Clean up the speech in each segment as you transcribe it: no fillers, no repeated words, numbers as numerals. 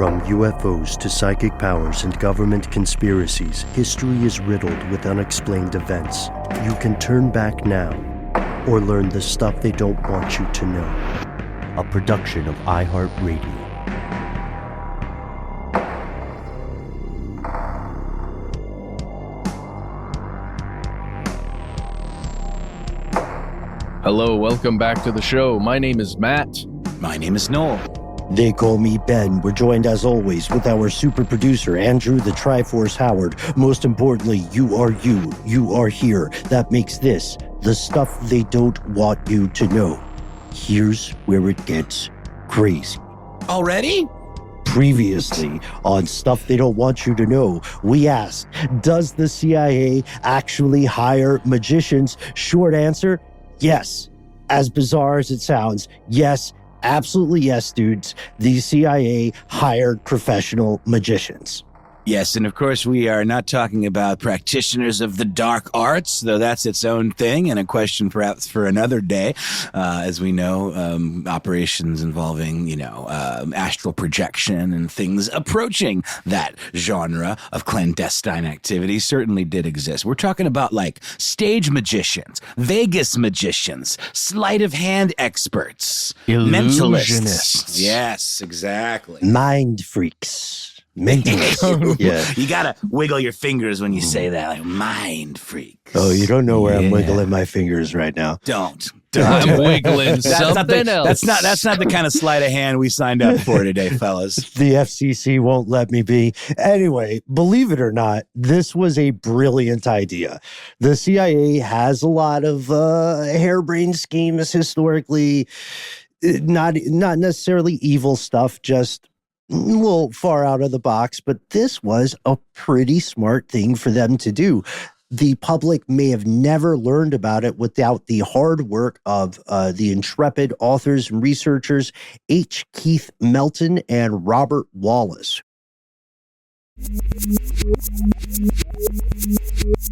From UFOs to psychic powers and government conspiracies, history is riddled with unexplained events. You can turn back now or learn the stuff they don't want you to know. A production of iHeartRadio. Hello, welcome back to the show. My name is Matt. My name is Noel. They call me Ben. We're joined as always with our super producer, Andrew the Triforce Howard. Most importantly, you are you. You are here. That makes this the stuff they don't want you to know. Here's where it gets crazy. Already? Previously on Stuff They Don't Want You to Know, we asked, does the CIA actually hire magicians? Short answer, yes. As bizarre as it sounds, yes. Absolutely yes, dudes. The CIA hired professional magicians. Yes, and of course we are not talking about practitioners of the dark arts, though that's its own thing and a question perhaps for another day. As we know, operations involving, astral projection and things approaching that genre of clandestine activity certainly did exist. We're talking about like stage magicians, Vegas magicians, sleight-of-hand experts, Illusionists. mentalists. Yes, exactly. Mind freaks. Mentalist. Yeah. You gotta wiggle your fingers when you say that, like mind freaks. Oh, you don't know where I'm wiggling my fingers right now. Don't. I'm wiggling something else. That's not the kind of sleight of hand we signed up for today, fellas. The FCC won't let me be. Anyway, believe it or not, this was a brilliant idea. The CIA has a lot of harebrained schemes historically, not necessarily evil stuff, just a little far out of the box, but this was a pretty smart thing for them to do. The public may have never learned about it without the hard work of the intrepid authors and researchers H. Keith Melton and Robert Wallace.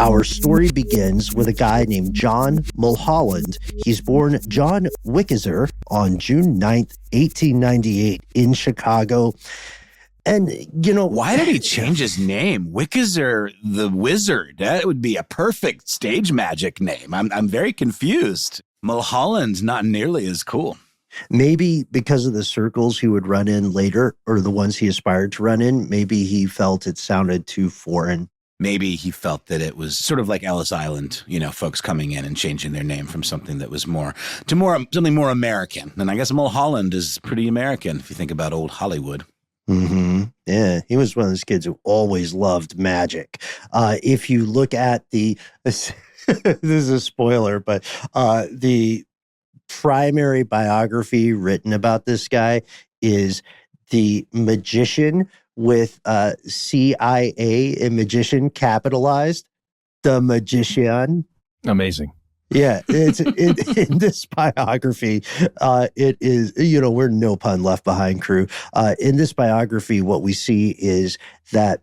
Our story begins with a guy named John Mulholland. He's born John Wickizer on June 9th, 1898 in Chicago. And, why did he change his name? Wickizer the Wizard. That would be a perfect stage magic name. I'm very confused. Mulholland's not nearly as cool. Maybe because of the circles he would run in later, or the ones he aspired to run in, maybe he felt it sounded too foreign. Maybe he felt that it was sort of like Ellis Island, folks coming in and changing their name from something that was something more American. And I guess Mulholland is pretty American if you think about old Hollywood. Mm-hmm. Yeah, he was one of those kids who always loved magic. If you look at this is a spoiler, but the primary biography written about this guy is The Magician with CIA and magician capitalized. The Magician. Amazing. Yeah, it's in this biography. It is, we're no pun left behind crew. In this biography, what we see is that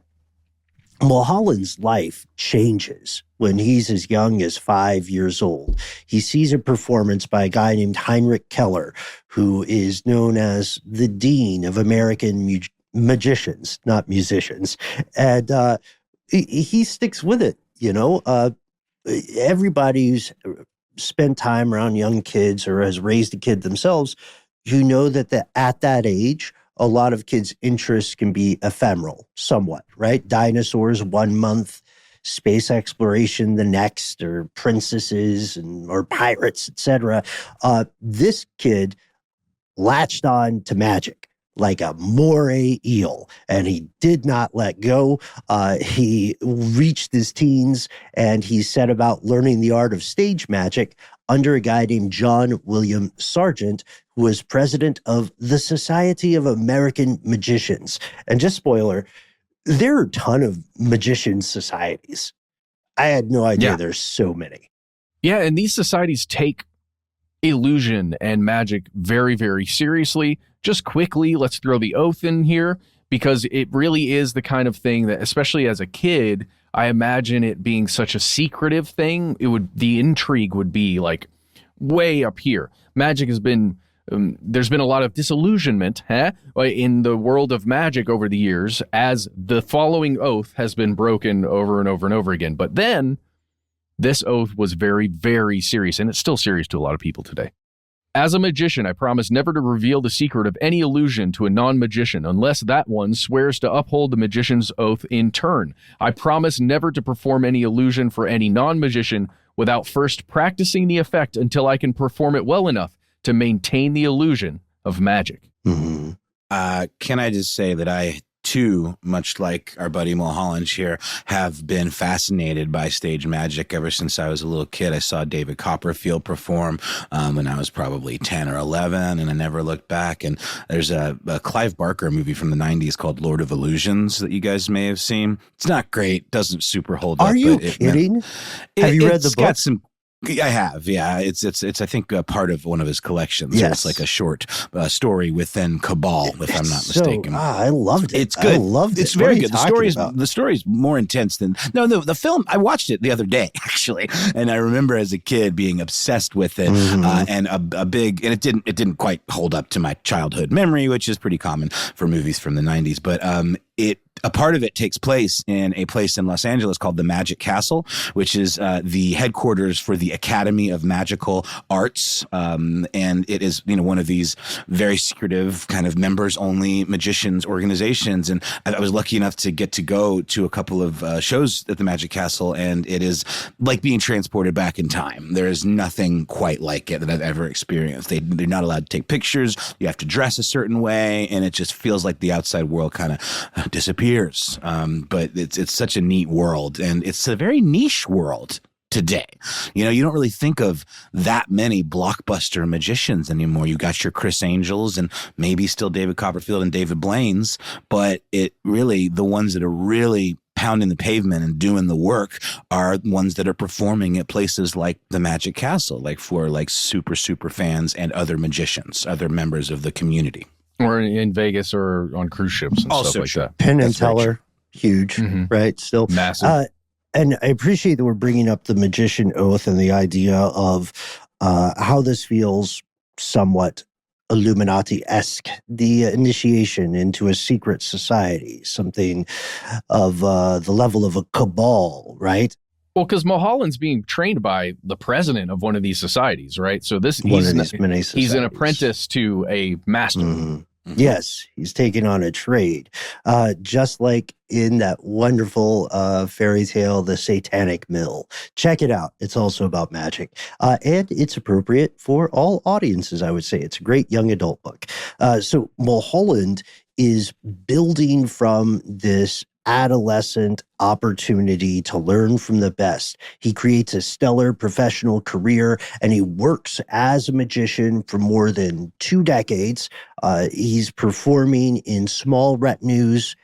Mulholland's life changes when he's as young as 5 years old. He sees a performance by a guy named Heinrich Keller, who is known as the Dean of American magicians, not musicians. And he sticks with it, Everybody who's spent time around young kids or has raised a kid themselves, that at that age, a lot of kids' interests can be ephemeral somewhat, right? Dinosaurs 1 month, space exploration the next, or princesses or pirates, etc. This kid latched on to magic like a moray eel, and he did not let go. He reached his teens, and he set about learning the art of stage magic under a guy named John William Sargent, who was president of the Society of American Magicians. And just spoiler, there are a ton of magician societies. I had no idea there's so many. Yeah, and these societies take illusion and magic very, very seriously. Just quickly, let's throw the oath in here, because it really is the kind of thing that, especially as a kid, I imagine it being such a secretive thing. The intrigue would be like way up here. Magic has been there's been a lot of disillusionment in the world of magic over the years as the following oath has been broken over and over and over again. But then this oath was very, very serious, and it's still serious to a lot of people today. As a magician, I promise never to reveal the secret of any illusion to a non-magician unless that one swears to uphold the magician's oath in turn. I promise never to perform any illusion for any non-magician without first practicing the effect until I can perform it well enough to maintain the illusion of magic. Mm-hmm. Can I just say that I, too, much like our buddy Mulholland here, have been fascinated by stage magic ever since I was a little kid. I saw David Copperfield perform when I was probably 10 or 11, and I never looked back. And there's a Clive Barker movie from the 90s called Lord of Illusions that you guys may have seen. It's not great, doesn't super hold up. Are you kidding? Have you read the book? Got some. I have, yeah. It's I think part of one of his collections. Yes. It's like a short story within Cabal, if I'm not mistaken. I loved it. It's good. I loved it. It's very good. The story's more intense than the film. I watched it the other day actually, and I remember as a kid being obsessed with it, and a big. And it didn't quite hold up to my childhood memory, which is pretty common for movies from the 90s. But a part of it takes place in a place in Los Angeles called the Magic Castle, which is the headquarters for the Academy of Magical Arts. And it is, one of these very secretive kind of members only magicians organizations. And I was lucky enough to get to go to a couple of shows at the Magic Castle. And it is like being transported back in time. There is nothing quite like it that I've ever experienced. They're not allowed to take pictures. You have to dress a certain way. And it just feels like the outside world kind of disappears. But it's such a neat world, and it's a very niche world today. You don't really think of that many blockbuster magicians anymore. You got your Chris Angels and maybe still David Copperfield and David Blaine's, but the ones that are really pounding the pavement and doing the work are ones that are performing at places like the Magic Castle, like for super, super fans and other magicians, other members of the community. Or in Vegas or on cruise ships and stuff like that. Penn and Teller, huge, right? Still massive. And I appreciate that we're bringing up the magician oath and the idea of how this feels somewhat Illuminati-esque, the initiation into a secret society, something of the level of a cabal, right? Well, because Mulholland's being trained by the president of one of these societies, right? So he's an apprentice to a master. Mm-hmm. Yes, he's taking on a trade, just like in that wonderful fairy tale, The Satanic Mill. Check it out. It's also about magic, and it's appropriate for all audiences, I would say. It's a great young adult book. So Mulholland is building from this adolescent opportunity to learn from the best. He creates a stellar professional career, and he works as a magician for more than 2 decades. He's performing in small retinues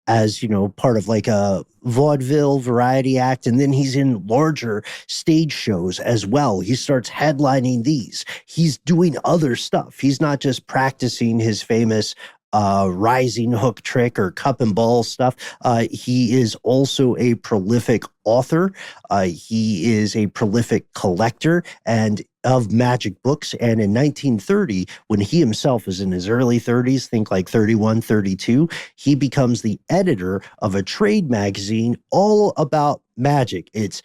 as, part of like a vaudeville variety act, and then he's in larger stage shows as well. He starts headlining these. He's doing other stuff. He's not just practicing his famous rising hook trick or cup and ball stuff. He is also a prolific author. He is a prolific collector and of magic books. And in 1930, when he himself is in his early 30s, think like 31, 32, he becomes the editor of a trade magazine all about magic. It's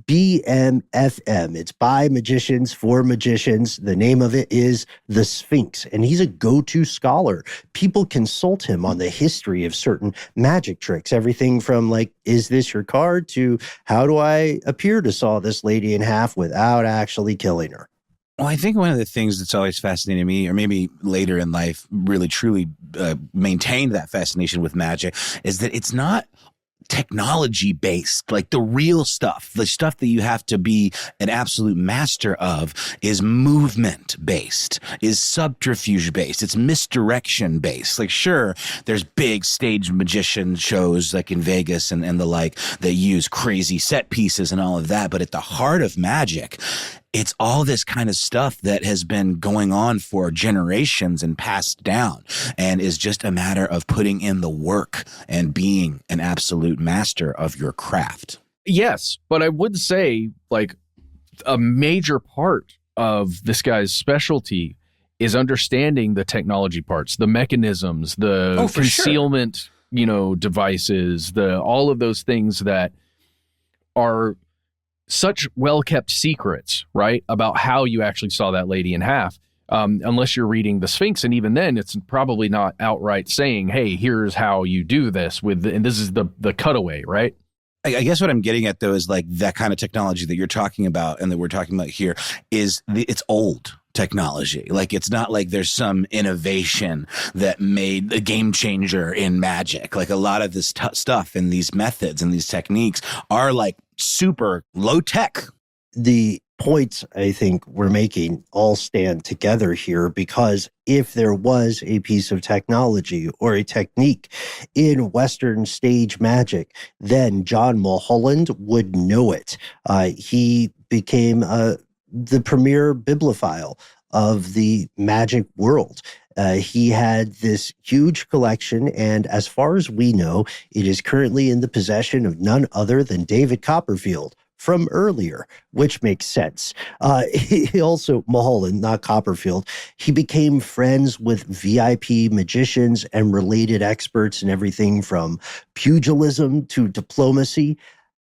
BMFM. It's by magicians for magicians. The name of it is The Sphinx, and he's a go-to scholar. People consult him on the history of certain magic tricks, everything from like, is this your card, to how do I appear to saw this lady in half without actually killing her? Well, I think one of the things that's always fascinated me, or maybe later in life really truly maintained that fascination with magic, is that it's not technology based. Like the real stuff, the stuff that you have to be an absolute master of, is movement based, is subterfuge based, it's misdirection based. Like, sure, there's big stage magician shows like in Vegas and the like that use crazy set pieces and all of that, but at the heart of magic, it's all this kind of stuff that has been going on for generations and passed down, and is just a matter of putting in the work and being an absolute master of your craft. Yes, but I would say like a major part of this guy's specialty is understanding the technology parts, the mechanisms, the concealment, devices, all of those things that are such well-kept secrets, right? About how you actually saw that lady in half. Unless you're reading the Sphinx, and even then it's probably not outright saying, hey, here's how you do this and this is the cutaway, right? I guess what I'm getting at, though, is like that kind of technology that you're talking about and that we're talking about here it's old technology. Like, it's not like there's some innovation that made a game changer in magic. Like, a lot of this stuff and these methods and these techniques are like super low tech. The points I think we're making all stand together here, because if there was a piece of technology or a technique in Western stage magic, then John Mulholland would know it. He became the premier bibliophile of the magic world. He had this huge collection, and as far as we know, it is currently in the possession of none other than David Copperfield from earlier, which makes sense. He also, Mulholland, not Copperfield, he became friends with VIP magicians and related experts in everything from pugilism to diplomacy.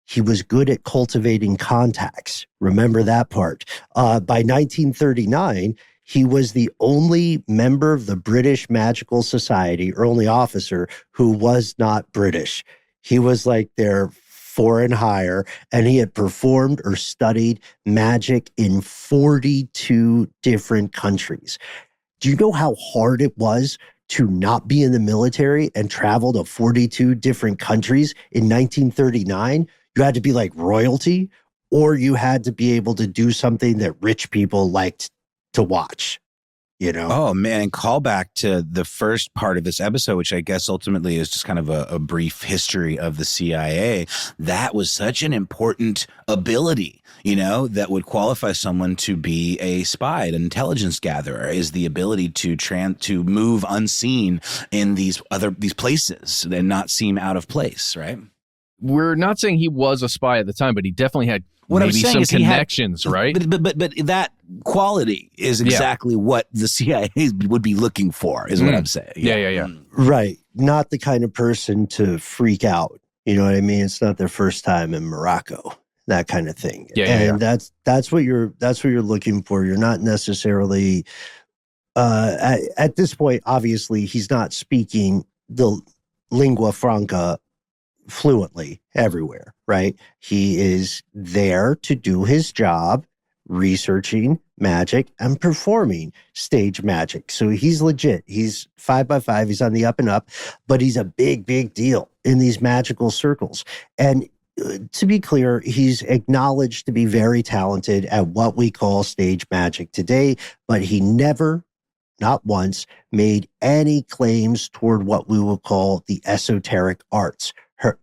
He was good at cultivating contacts. Remember that part. By 1939, he was the only member of the British Magical Society, or only officer, who was not British. He was like their foreign hire, and he had performed or studied magic in 42 different countries. Do you know how hard it was to not be in the military and travel to 42 different countries in 1939? You had to be like royalty, or you had to be able to do something that rich people liked to watch. Oh, man. And call back to the first part of this episode, which I guess ultimately is just kind of a brief history of the CIA. That was such an important ability, that would qualify someone to be a spy, an intelligence gatherer, is the ability to move unseen in these places and not seem out of place, right? We're not saying he was a spy at the time, but he definitely had what maybe some connections, right? But that quality is exactly what the CIA would be looking for, is what I'm saying. Yeah. Right. Not the kind of person to freak out. You know what I mean? It's not their first time in Morocco, that kind of thing. And that's what you're looking for. You're not necessarily at this point, obviously, he's not speaking the lingua franca fluently everywhere, right? He is there to do his job, researching magic and performing stage magic. So he's legit. He's 5x5. He's on the up and up, but he's a big, big deal in these magical circles. And to be clear, he's acknowledged to be very talented at what we call stage magic today, but he never, not once, made any claims toward what we will call the esoteric arts,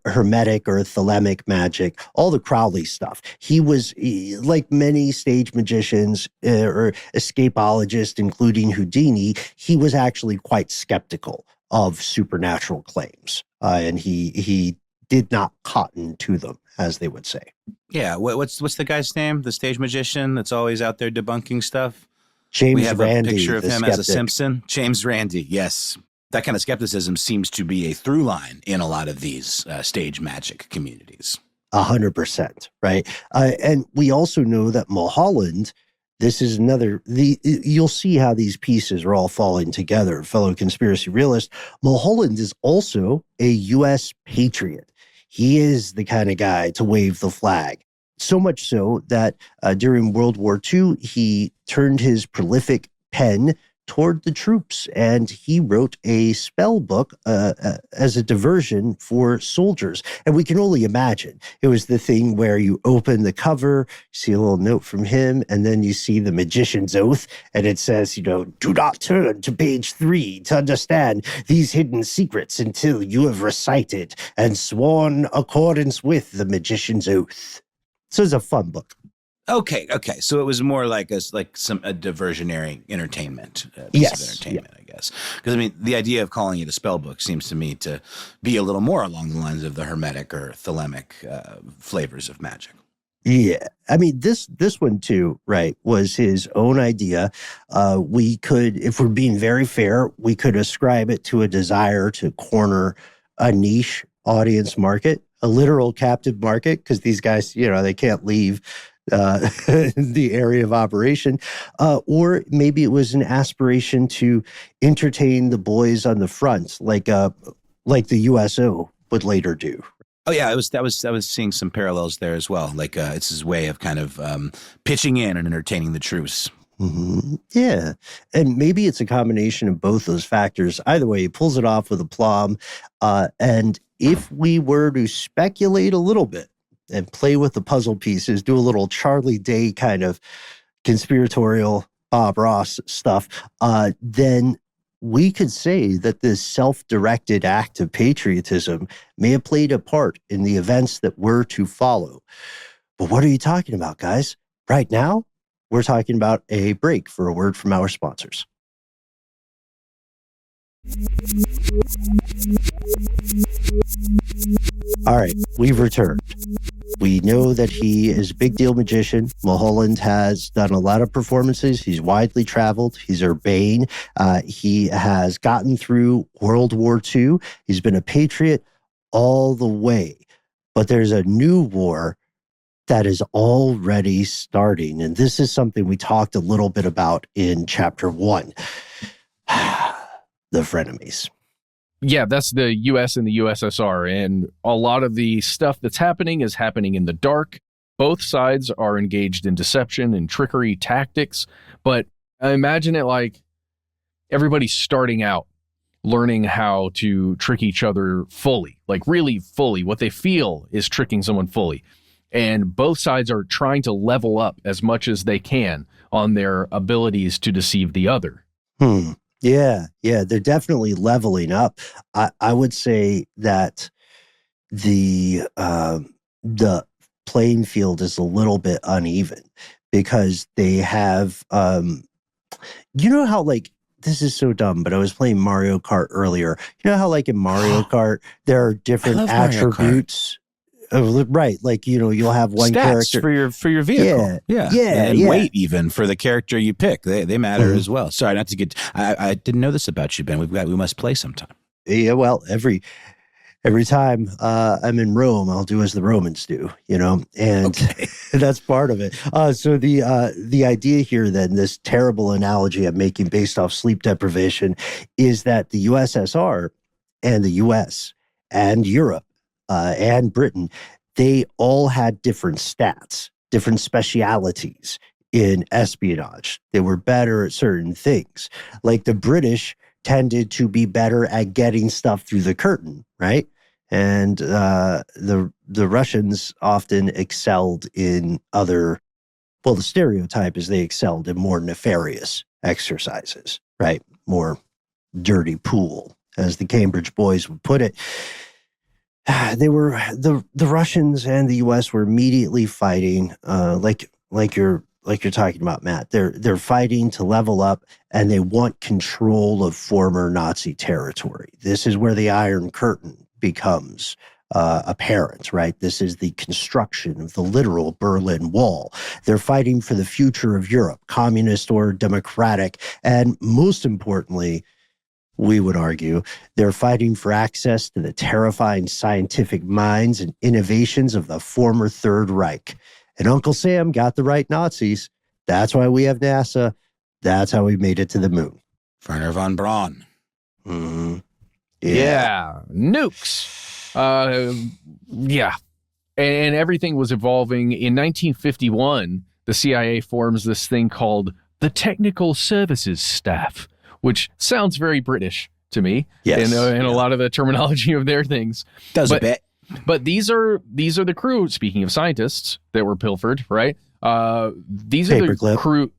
hermetic or thelemic magic, all the Crowley stuff. He was, like many stage magicians or escapologists, including Houdini, he was actually quite skeptical of supernatural claims. And he did not cotton to them, as they would say. Yeah. What's the guy's name? The stage magician that's always out there debunking stuff? James Randi. We have a picture of him as a Simpson. James Randi, yes. That kind of skepticism seems to be a through line in a lot of these stage magic communities. 100%, right? And we also know that Mulholland, this is you'll see how these pieces are all falling together, fellow conspiracy realist. Mulholland is also a U.S. patriot. He is the kind of guy to wave the flag. So much so that during World War II, he turned his prolific pen toward the troops, and he wrote a spell book as a diversion for soldiers. And we can only imagine. It was the thing where you open the cover, see a little note from him, and then you see the magician's oath, and it says, do not turn to page 3 to understand these hidden secrets until you have recited and sworn accordance with the magician's oath. So it's a fun book. Okay. So it was more like a diversionary entertainment. Yes. I guess. Because, the idea of calling it a spell book seems to me to be a little more along the lines of the hermetic or thelemic flavors of magic. Yeah. I mean, this one too, right, was his own idea. We could, if we're being very fair, we could ascribe it to a desire to corner a niche audience market, a literal captive market, because these guys, they can't leave the area of operation. Or maybe it was an aspiration to entertain the boys on the front, like the USO would later do. Oh yeah, I was seeing some parallels there as well. Like it's his way of kind of pitching in and entertaining the troops. Mm-hmm. Yeah. And maybe it's a combination of both those factors. Either way, he pulls it off with aplomb. And if we were to speculate a little bit and play with the puzzle pieces, do a little Charlie Day kind of conspiratorial Bob Ross stuff, then we could say that this self-directed act of patriotism may have played a part in the events that were to follow. But what are you talking about, guys? Right now, we're talking about a break for a word from our sponsors. All right, we've returned. We know that he is a big deal magician. Mulholland has done a lot of performances. He's widely traveled. He's urbane. He has gotten through World War II. He's been a patriot all the way. But there's a new war that is already starting. And this is something we talked a little bit about in chapter 1. The frenemies. Yeah, that's the U.S. and the USSR, and a lot of the stuff that's happening is happening in the dark. Both sides are engaged in deception and trickery tactics, but I imagine it like everybody's starting out learning how to trick each other fully, like really fully. What they feel is tricking someone fully, and both sides are trying to level up as much as they can on their abilities to deceive the other. Yeah, they're definitely leveling up. I would say that the playing field is a little bit uneven because they have, how like, this is so dumb, but I was playing Mario Kart earlier. You know how like in Mario Kart, there are different attributes. Right, like you'll have one stats character for your vehicle, and weight even for the character you pick. They matter as well. Sorry, not to get. I didn't know this about you, Ben. We must play sometime. Yeah, well, every time I'm in Rome, I'll do as the Romans do, and that's part of it. So the idea here, then, this terrible analogy I'm making based off sleep deprivation, is that the USSR and the US and Europe and Britain, they all had different stats, different specialities in espionage. They were better at certain things. Like the British tended to be better at getting stuff through the curtain, right? And the Russians often excelled in other, well, the stereotype is they excelled in more nefarious exercises, right? More dirty pool, as the Cambridge boys would put it. They were the Russians and the U.S. were immediately fighting, like you're talking about, Matt. They're fighting to level up, and they want control of former Nazi territory. This is where the Iron Curtain becomes apparent, right? This is the construction of the literal Berlin Wall. They're fighting for the future of Europe, communist or democratic, and most importantly, we would argue, they're fighting for access to the terrifying scientific minds and innovations of the former Third Reich. And Uncle Sam got the right Nazis. That's why we have NASA. That's how we made it to the moon. Werner von Braun. Mm-hmm. Yeah. Nukes. Yeah. And everything was evolving. In 1951, the CIA forms this thing called the Technical Services Staff, which sounds very British to me. Yes. And a lot of the terminology of their things. Does a bit. But these are the crew, speaking of scientists that were pilfered, right? These are the crew.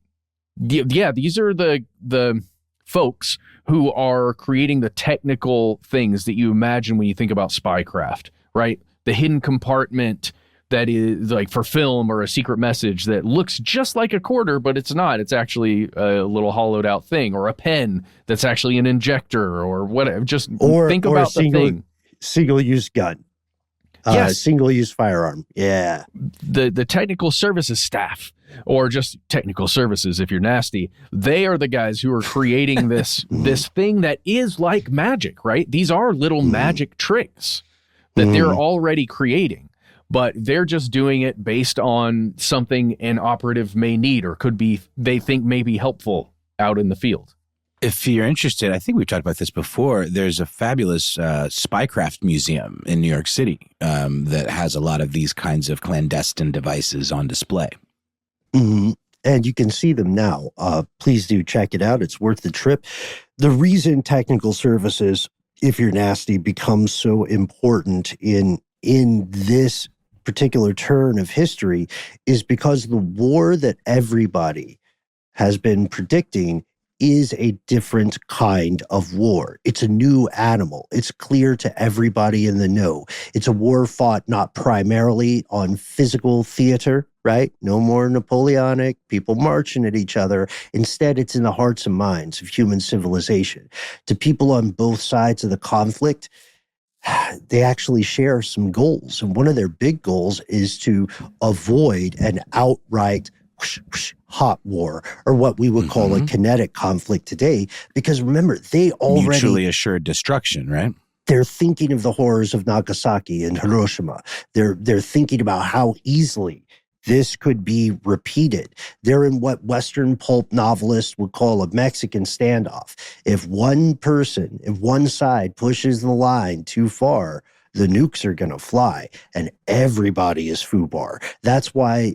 Yeah, these are the folks who are creating the technical things that you imagine when you think about spycraft, right? The hidden compartment that is like for film or a secret message that looks just like a quarter, but it's not. It's actually a little hollowed out thing, or a pen that's actually an injector or whatever. Just think about the thing. Single-use gun. Yes. Single-use firearm. Yeah. The technical services staff, or just technical services if you're nasty, they are the guys who are creating this thing that is like magic, right? These are little magic tricks that they're already creating, but they're just doing it based on something an operative may need or could be, they think may be helpful out in the field. If you're interested, I think we've talked about this before. There's a fabulous spycraft museum in New York City that has a lot of these kinds of clandestine devices on display. Mm-hmm. And you can see them now. Please do check it out. It's worth the trip. The reason technical services, if you're nasty, becomes so important in this particular turn of history is because the war that everybody has been predicting is a different kind of war. It's a new animal. It's clear to everybody in the know. It's a war fought not primarily on physical theater, right? No more Napoleonic, people marching at each other. Instead, it's in the hearts and minds of human civilization. To people on both sides of the conflict, they actually share some goals. And one of their big goals is to avoid an outright hot war, or what we would call a kinetic conflict today, because remember, they already mutually assured destruction, right? They're thinking of the horrors of Nagasaki and Hiroshima. They're thinking about how easily this could be repeated. They're in what Western pulp novelists would call a Mexican standoff. If one side pushes the line too far, the nukes are going to fly, and everybody is FUBAR. That's why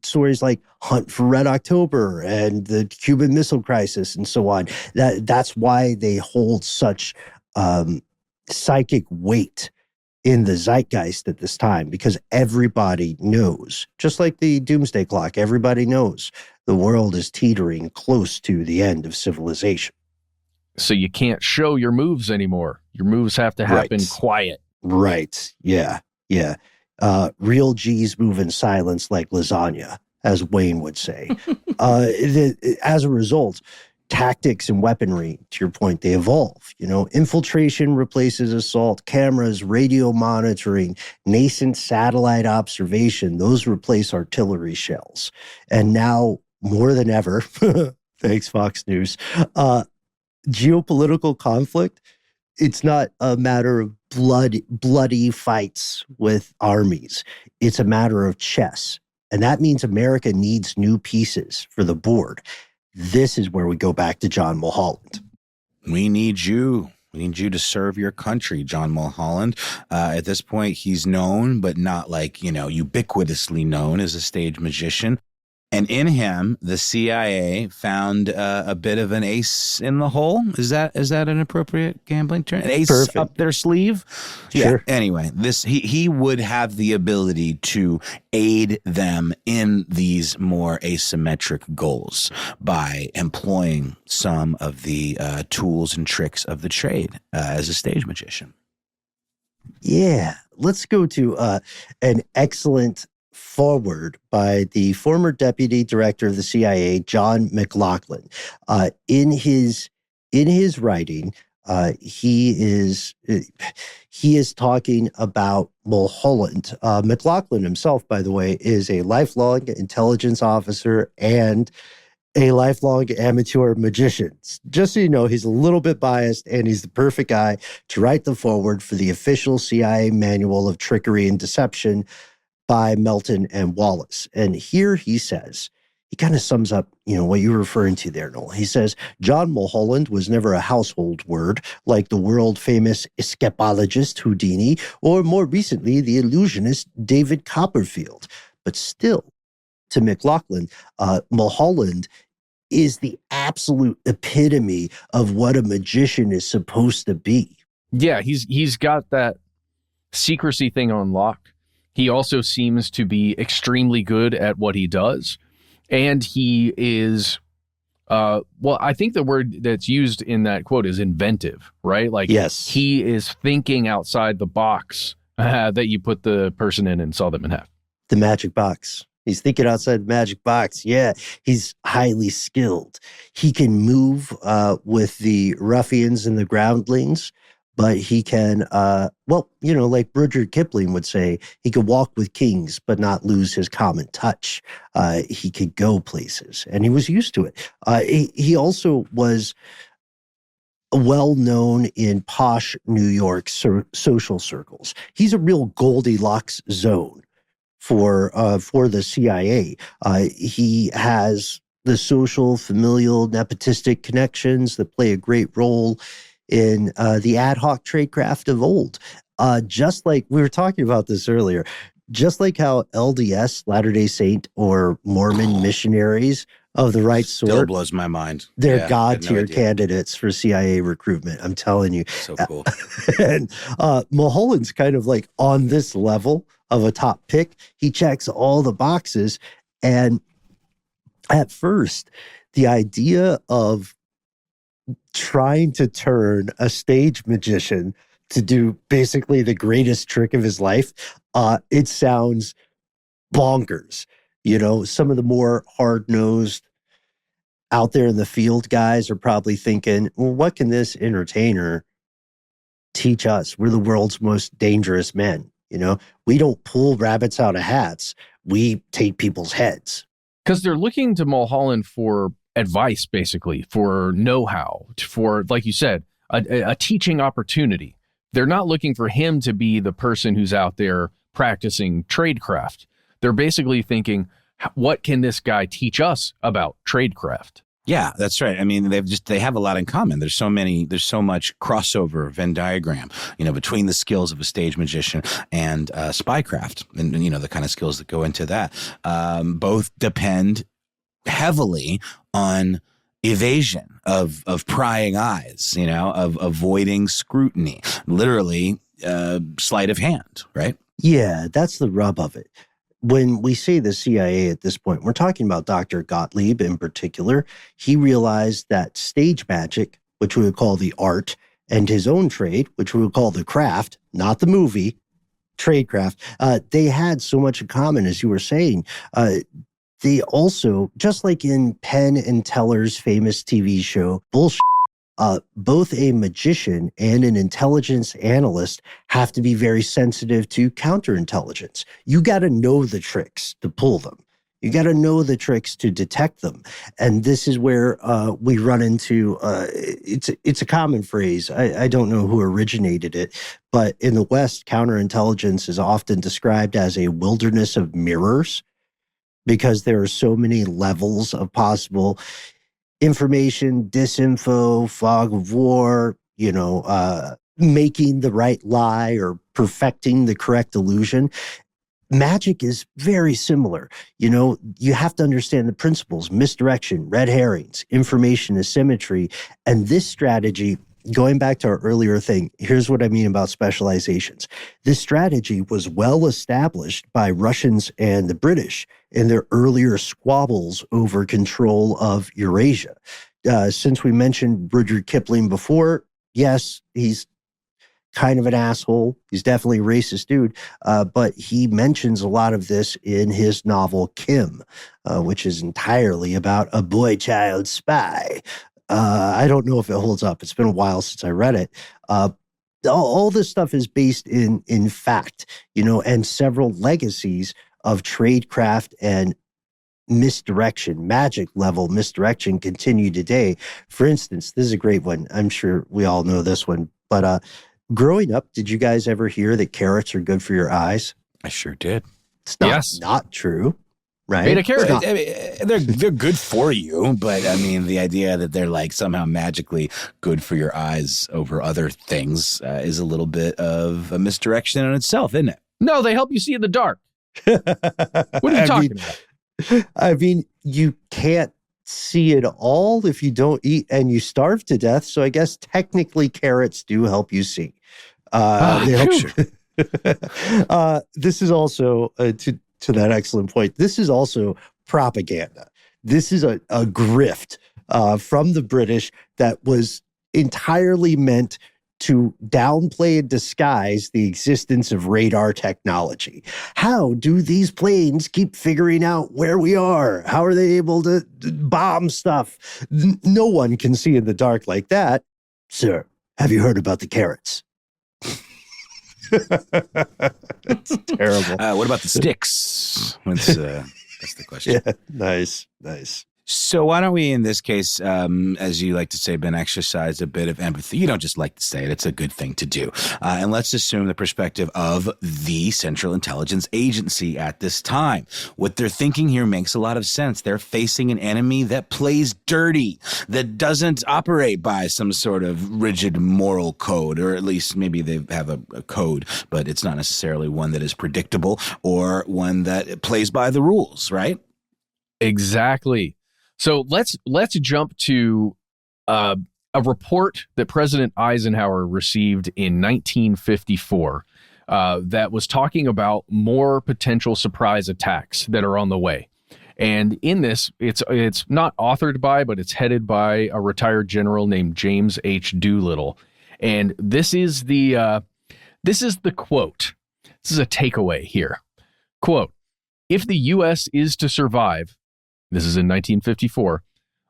stories like Hunt for Red October and the Cuban Missile Crisis and so on, that's why they hold such psychic weight in the zeitgeist at this time, because everybody knows, just like the doomsday clock, everybody knows the world is teetering close to the end of civilization. So you can't show your moves anymore. Your moves have to happen quiet. Right. Yeah. Yeah. Real G's move in silence like lasagna, as Wayne would say. As a result, tactics and weaponry, to your point, they evolve. Infiltration replaces assault, cameras, radio monitoring, nascent satellite observation. Those replace artillery shells. And now, more than ever, thanks Fox News, geopolitical conflict, it's not a matter of bloody fights with armies. It's a matter of chess. And that means America needs new pieces for the board. This is where we go back to John Mulholland. We need you. We need you to serve your country, John Mulholland. At this point, he's known, but not ubiquitously known as a stage magician. And in him, the CIA found a bit of an ace in the hole. Is that an appropriate gambling term? An ace Perfect. Up their sleeve? Sure. Yeah. Anyway, he would have the ability to aid them in these more asymmetric goals by employing some of the tools and tricks of the trade as a stage magician. Yeah. Let's go to an excellent forward by the former deputy director of the CIA, John McLaughlin. In his writing, he is talking about Mulholland. McLaughlin himself, by the way, is a lifelong intelligence officer and a lifelong amateur magician. Just so you know, he's a little bit biased, and he's the perfect guy to write the foreword for the official CIA Manual of Trickery and Deception by Melton and Wallace. And here he says, he kind of sums up, what you were referring to there, Noel. He says, John Mulholland was never a household word like the world-famous escapologist Houdini, or more recently, the illusionist David Copperfield. But still, to McLaughlin, Mulholland is the absolute epitome of what a magician is supposed to be. Yeah, he's got that secrecy thing on lock. He also seems to be extremely good at what he does. And he is, I think the word that's used in that quote is inventive, right? Like, yes, he is thinking outside the box that you put the person in and saw them in half. The magic box. He's thinking outside the magic box. Yeah, he's highly skilled. He can move with the ruffians and the groundlings, but he can, like Rudyard Kipling would say, he could walk with kings, but not lose his common touch. He could go places, and he was used to it. He also was well known in posh New York social circles. He's a real Goldilocks zone for the CIA. He has the social, familial, nepotistic connections that play a great role in the ad hoc tradecraft of old. Just like we were talking about this earlier, just like how LDS, Latter-day Saint, or Mormon missionaries of the right sort Still blows my mind. they're God tier candidates for CIA recruitment. I'm telling you. So cool. And Mulholland's kind of like on this level of a top pick. He checks all the boxes. And at first, the idea of trying to turn a stage magician to do basically the greatest trick of his life, it sounds bonkers. You know, some of the more hard-nosed out there in the field guys are probably thinking, well, what can this entertainer teach us? We're the world's most dangerous men. You know, we don't pull rabbits out of hats. We take people's heads. Because they're looking to Mulholland for advice, basically, for know-how, for, like you said, a teaching opportunity. They're not looking for him to be the person who's out there practicing tradecraft. They're basically thinking, what can this guy teach us about tradecraft? Yeah, that's right. I mean, they have a lot in common. There's so much crossover Venn diagram, between the skills of a stage magician and spycraft, and the kind of skills that go into that. Both depend heavily on evasion of prying eyes, of avoiding scrutiny, literally sleight of hand, right? Yeah, that's the rub of it. When we say the CIA at this point, we're talking about Dr. Gottlieb in particular. He realized that stage magic, which we would call the art, and his own trade, which we would call the craft, not the movie, tradecraft, they had so much in common, as you were saying. They also, just like in Penn and Teller's famous TV show, Bullshit, both a magician and an intelligence analyst have to be very sensitive to counterintelligence. You got to know the tricks to pull them. You got to know the tricks to detect them. And this is where we run into, it's a common phrase. I don't know who originated it, but in the West, counterintelligence is often described as a wilderness of mirrors because there are so many levels of possible information, disinfo, fog of war, making the right lie or perfecting the correct illusion. Magic is very similar. You have to understand the principles: misdirection, red herrings, information asymmetry. And this strategy, going back to our earlier thing, here's what I mean about specializations. This strategy was well established by Russians and the British in their earlier squabbles over control of Eurasia. Since we mentioned Rudyard Kipling before, yes, he's kind of an asshole. He's definitely a racist dude, but he mentions a lot of this in his novel Kim, which is entirely about a boy-child spy. I don't know if it holds up. It's been a while since I read it. All this stuff is based in fact, and several legacies of tradecraft and misdirection, magic level misdirection continue today. For instance, this is a great one. I'm sure we all know this one, but growing up, did you guys ever hear that carrots are good for your eyes? I sure did. It's not true. Right. Beta carrot. I mean, they're good for you, but I mean, the idea that they're like somehow magically good for your eyes over other things is a little bit of a misdirection in itself, isn't it? No, they help you see in the dark. What are you talking about? I mean, you can't see it all if you don't eat and you starve to death. So I guess technically carrots do help you see. This is also to that excellent point. This is also propaganda. This is a grift from the British that was entirely meant to downplay and disguise the existence of radar technology. How do these planes keep figuring out where we are? How are they able to bomb stuff? No one can see in the dark like that. Sir, have you heard about the carrots? It's terrible. What about the sticks? That's the question. Yeah, nice. So why don't we, in this case, as you like to say, Ben, exercise a bit of empathy. You don't just like to say it. It's a good thing to do. And let's assume the perspective of the Central Intelligence Agency at this time. What they're thinking here makes a lot of sense. They're facing an enemy that plays dirty, that doesn't operate by some sort of rigid moral code, or at least maybe they have a code, but it's not necessarily one that is predictable or one that plays by the rules, right? Exactly. So let's jump to a report that President Eisenhower received in 1954 that was talking about more potential surprise attacks that are on the way. And in this, it's not authored by, but it's headed by a retired general named James H. Doolittle. And this is the quote. This is a takeaway here. Quote, "If the U.S. is to survive," this is in 1954,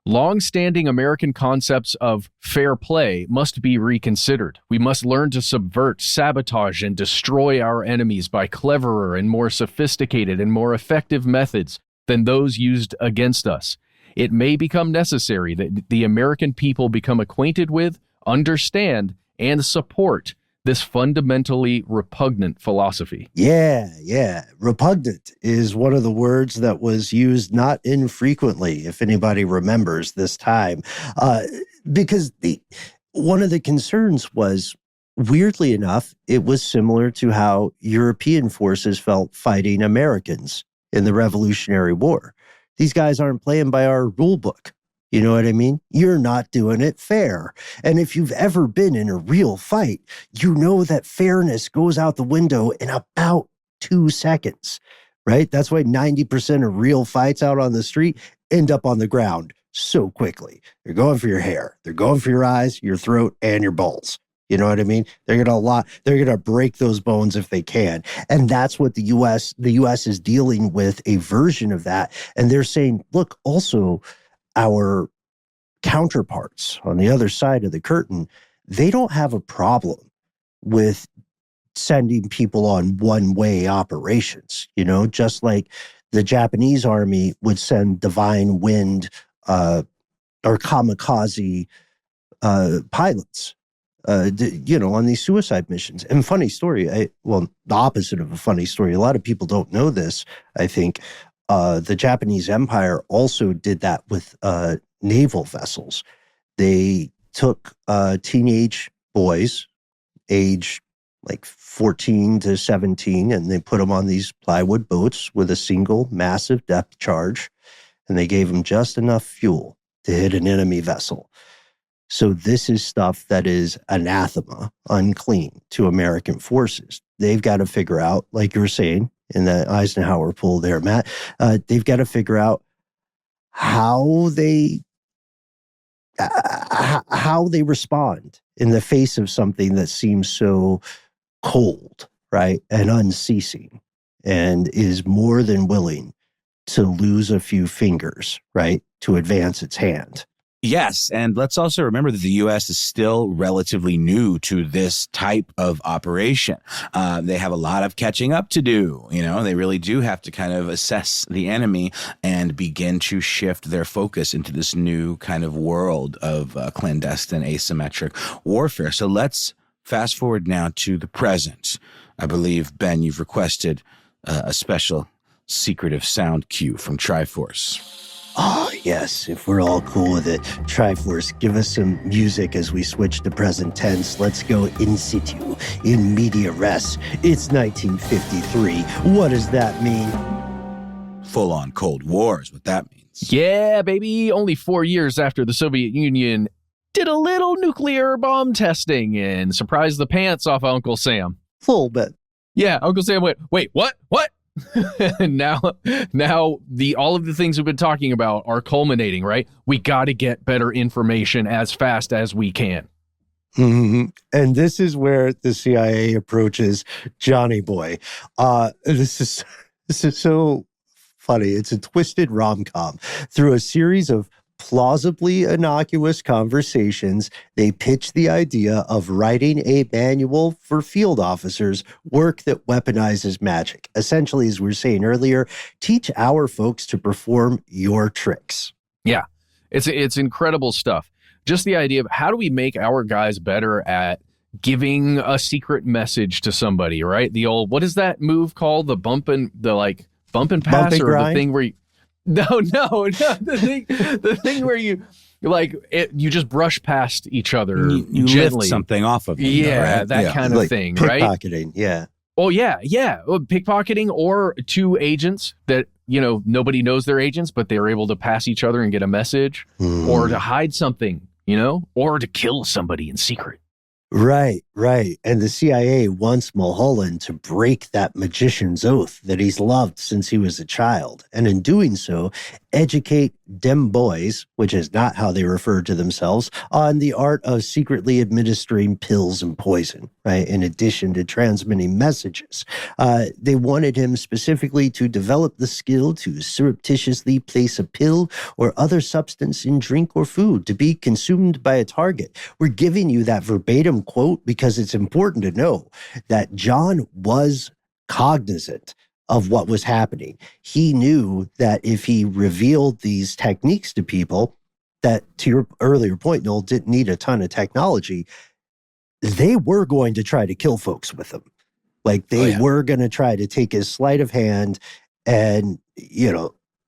"long-standing American concepts of fair play must be reconsidered. We must learn to subvert, sabotage, and destroy our enemies by cleverer and more sophisticated and more effective methods than those used against us. It may become necessary that the American people become acquainted with, understand, and support this fundamentally repugnant philosophy." Yeah. Repugnant is one of the words that was used not infrequently, if anybody remembers this time, because one of the concerns was, weirdly enough, it was similar to how European forces felt fighting Americans in the Revolutionary War. These guys aren't playing by our rule book. You know what I mean? You're not doing it fair. And if you've ever been in a real fight, you know that fairness goes out the window in about 2 seconds, right? That's why 90% of real fights out on the street end up on the ground so quickly. They're going for your hair. They're going for your eyes, your throat, and your balls. You know what I mean? They're gonna break those bones if they can. And that's what the US is dealing with, a version of that. And they're saying, look, also, our counterparts on the other side of the curtain, they don't have a problem with sending people on one-way operations, just like the Japanese army would send divine wind or kamikaze pilots, on these suicide missions. And funny story, the opposite of a funny story, a lot of people don't know this, I think. The Japanese Empire also did that with naval vessels. They took teenage boys, age like 14 to 17, and they put them on these plywood boats with a single massive depth charge, and they gave them just enough fuel to hit an enemy vessel. So this is stuff that is anathema, unclean to American forces. They've got to figure out, like you were saying, in the Eisenhower poll there, Matt, they've got to figure out how they respond in the face of something that seems so cold, right, and unceasing, and is more than willing to lose a few fingers, right, to advance its hand. Yes, and let's also remember that the U.S. is still relatively new to this type of operation. They have a lot of catching up to do. They really do have to kind of assess the enemy and begin to shift their focus into this new kind of world of clandestine asymmetric warfare. So let's fast forward now to the present. I believe, Ben, you've requested a special secretive sound cue from Triforce. Oh, yes, if we're all cool with it. Triforce, give us some music as we switch to present tense. Let's go in situ, in media res. It's 1953. What does that mean? Full-on Cold War is what that means. Yeah, baby. Only 4 years after the Soviet Union did a little nuclear bomb testing and surprised the pants off Uncle Sam. Full bit. Yeah, Uncle Sam went, wait, what? And now all of the things we've been talking about are culminating, right? We got to get better information as fast as we can. Mm-hmm. And this is where the CIA approaches Johnny Boy. This is so funny. It's a twisted rom-com. Through a series of plausibly innocuous conversations, they pitch the idea of writing a manual for field officers, work that weaponizes magic. Essentially, as we were saying earlier, teach our folks to perform your tricks. Yeah, it's incredible stuff. Just the idea of how do we make our guys better at giving a secret message to somebody, right? The old, what is that move called? The bump and pass, or grind? the thing where you, no, the thing where you you just brush past each other you gently. lift something off of them, yeah, right? that kind of like thing, right? Pickpocketing, yeah. Oh yeah. Well, pickpocketing, or two agents that, nobody knows they're agents, but they're able to pass each other and get a message, or to hide something, or to kill somebody in secret. Right. And the CIA wants Mulholland to break that magician's oath that he's loved since he was a child. And in doing so, educate dem boys, which is not how they refer to themselves, on the art of secretly administering pills and poison, right? In addition to transmitting messages. They wanted him specifically to develop the skill to surreptitiously place a pill or other substance in drink or food to be consumed by a target. We're giving you that verbatim quote because it's important to know that John was cognizant of what was happening. He knew that if he revealed these techniques to people, that, to your earlier point, Noel, didn't need a ton of technology, they were going to try to kill folks with them. Like they were going to try to take his sleight of hand and,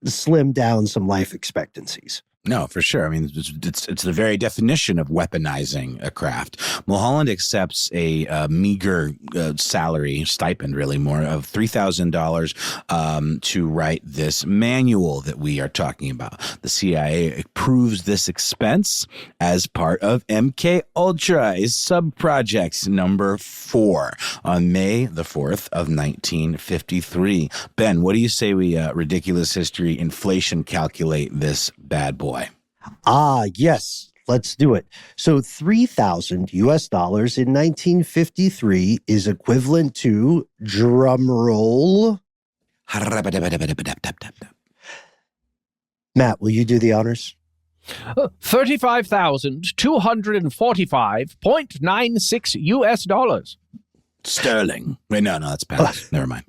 slim down some life expectancies. No, for sure. I mean, it's the very definition of weaponizing a craft. Mulholland accepts a meager stipend, really more, of $3,000 to write this manual that we are talking about. The CIA approves this expense as part of MK Ultra, is sub-project number 4 on May the 4th of 1953. Ben, what do you say we ridiculous history inflation calculate this bad boy? Yes, let's do it. So $3,000 in 1953 is equivalent to, drum roll, Matt, will you do the honors? $35,245.96 sterling. Wait, no, that's pounds. Never mind.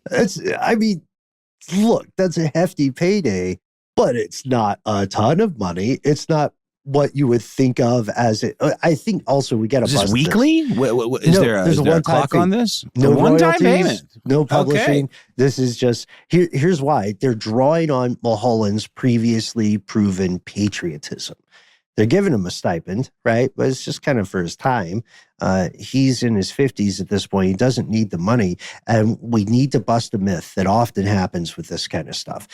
Look, that's a hefty payday, but it's not a ton of money. It's not what you would think of as it. I think also we got to bust this weekly? Is there a clock on this? No one-time payment. No publishing. Okay. This is just here's why. They're drawing on Mulholland's previously proven patriotism. They're giving him a stipend, right? But it's just kind of for his time. He's in his 50s at this point. He doesn't need the money. And we need to bust a myth that often happens with this kind of stuff.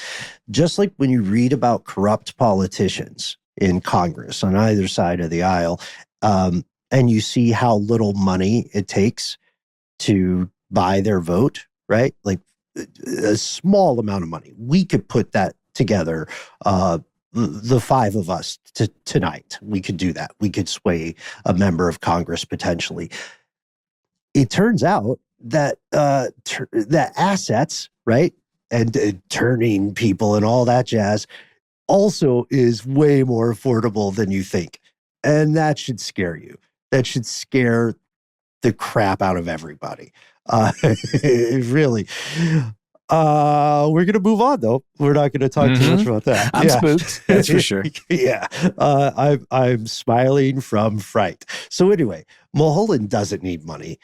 Just like when you read about corrupt politicians in Congress on either side of the aisle, and you see how little money it takes to buy their vote, right? Like a small amount of money. We could put that together, the 5 of us tonight. We could do that. We could sway a member of Congress potentially. It turns out that that assets, right, and turning people and all that jazz also is way more affordable than you think. And that should scare you. That should scare the crap out of everybody. Really. We're going to move on, though. We're not going to talk too much about that. I'm spooked. That's for sure. Yeah. I'm smiling from fright. So anyway, Mulholland doesn't need money.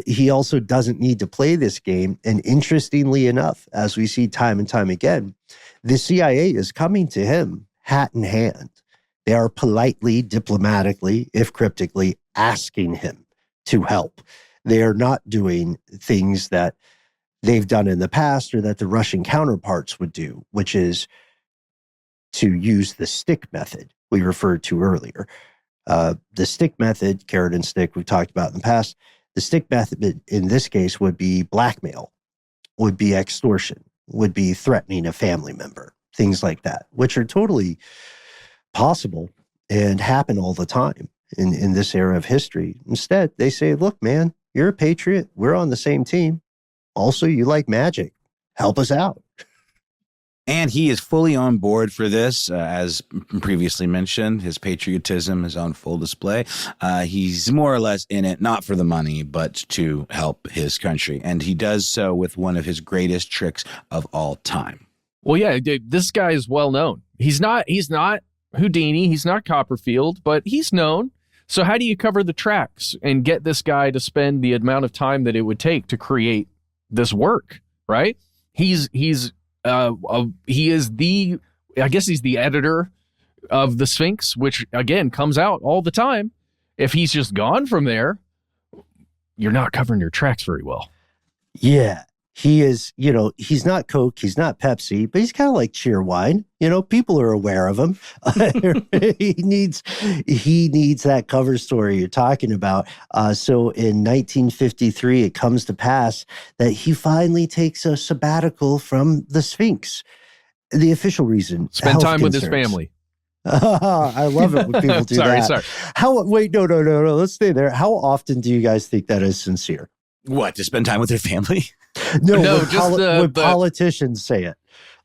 He also doesn't need to play this game. And interestingly enough, as we see time and time again, the CIA is coming to him hat in hand. They are politely, diplomatically, if cryptically, asking him to help. They are not doing things that they've done in the past or that the Russian counterparts would do, which is to use the stick method we referred to earlier. The stick method, carrot and stick, we've talked about in the past. The stick method in this case would be blackmail, would be extortion, would be threatening a family member, things like that, which are totally possible and happen all the time in this era of history. Instead, they say, look, man, you're a patriot. We're on the same team. Also, you like magic. Help us out. And he is fully on board for this. As previously mentioned, his patriotism is on full display. He's more or less in it, not for the money, but to help his country. And he does so with one of his greatest tricks of all time. Well, yeah, dude, this guy is well known. He's not Houdini. He's not Copperfield, but he's known. So how do you cover the tracks and get this guy to spend the amount of time that it would take to create this work, right? He is the editor of the Sphinx, which again comes out all the time. If he's just gone from there, you're not covering your tracks very well. Yeah, he is, he's not Coke, he's not Pepsi, but he's kind of like Cheerwine. People are aware of him. He needs that cover story you're talking about. So in 1953, it comes to pass that he finally takes a sabbatical from the Sphinx. The official reason: spend time with his family. I love it when people do that. Sorry. Wait, no. Let's stay there. How often do you guys think that is sincere? What, to spend time with their family? No, when politicians say it.